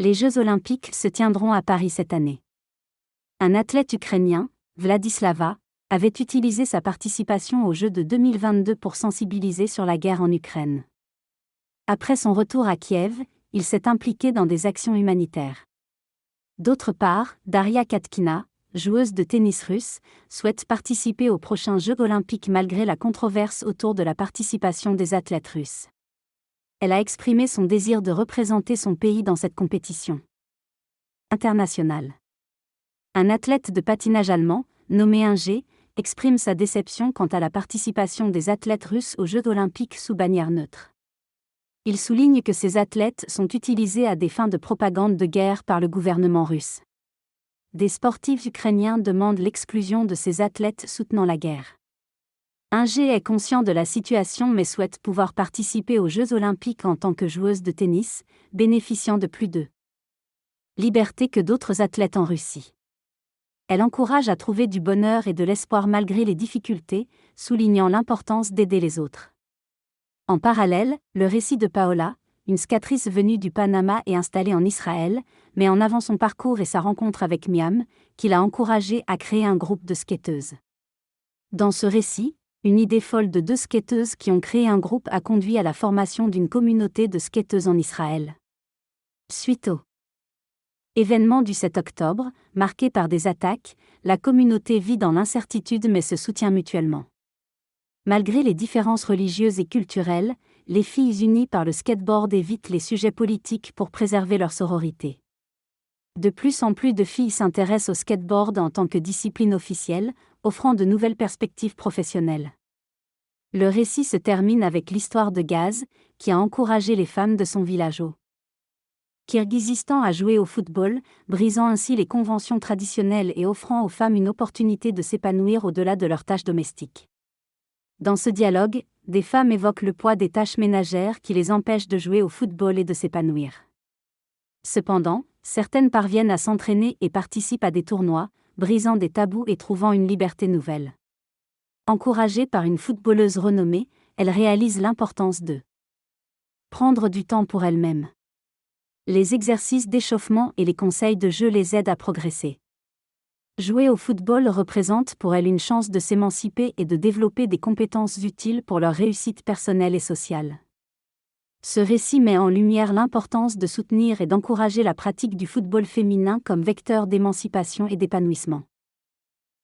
Les Jeux olympiques se tiendront à Paris cette année. Un athlète ukrainien, Vladislava, avait utilisé sa participation aux Jeux de 2022 pour sensibiliser sur la guerre en Ukraine. Après son retour à Kiev, il s'est impliqué dans des actions humanitaires. D'autre part, Daria Katkina, joueuse de tennis russe, souhaite participer aux prochains Jeux olympiques malgré la controverse autour de la participation des athlètes russes. Elle a exprimé son désir de représenter son pays dans cette compétition internationale. Un athlète de patinage allemand, nommé Inger, exprime sa déception quant à la participation des athlètes russes aux Jeux olympiques sous bannière neutre. Il souligne que ces athlètes sont utilisés à des fins de propagande de guerre par le gouvernement russe. Des sportifs ukrainiens demandent l'exclusion de ces athlètes soutenant la guerre. Inger est conscient de la situation mais souhaite pouvoir participer aux Jeux olympiques en tant que joueuse de tennis, bénéficiant de plus de liberté que d'autres athlètes en Russie. Elle encourage à trouver du bonheur et de l'espoir malgré les difficultés, soulignant l'importance d'aider les autres. En parallèle, le récit de Paola, une skateuse venue du Panama et installée en Israël, met en avant son parcours et sa rencontre avec Miam, qui l'a encouragée à créer un groupe de skateuses. Dans ce récit, une idée folle de deux skateuses qui ont créé un groupe a conduit à la formation d'une communauté de skateuses en Israël. Suite au événement du 7 octobre, marqué par des attaques, la communauté vit dans l'incertitude mais se soutient mutuellement. Malgré les différences religieuses et culturelles, les filles unies par le skateboard évitent les sujets politiques pour préserver leur sororité. De plus en plus de filles s'intéressent au skateboard en tant que discipline officielle, offrant de nouvelles perspectives professionnelles. Le récit se termine avec l'histoire de Gaz, qui a encouragé les femmes de son village au Kirghizistan à jouer au football, brisant ainsi les conventions traditionnelles et offrant aux femmes une opportunité de s'épanouir au-delà de leurs tâches domestiques. Dans ce dialogue, des femmes évoquent le poids des tâches ménagères qui les empêchent de jouer au football et de s'épanouir. Cependant, certaines parviennent à s'entraîner et participent à des tournois, brisant des tabous et trouvant une liberté nouvelle. Encouragée par une footballeuse renommée, elle réalise l'importance de prendre du temps pour elle-même. Les exercices d'échauffement et les conseils de jeu les aident à progresser. Jouer au football représente pour elle une chance de s'émanciper et de développer des compétences utiles pour leur réussite personnelle et sociale. Ce récit met en lumière l'importance de soutenir et d'encourager la pratique du football féminin comme vecteur d'émancipation et d'épanouissement.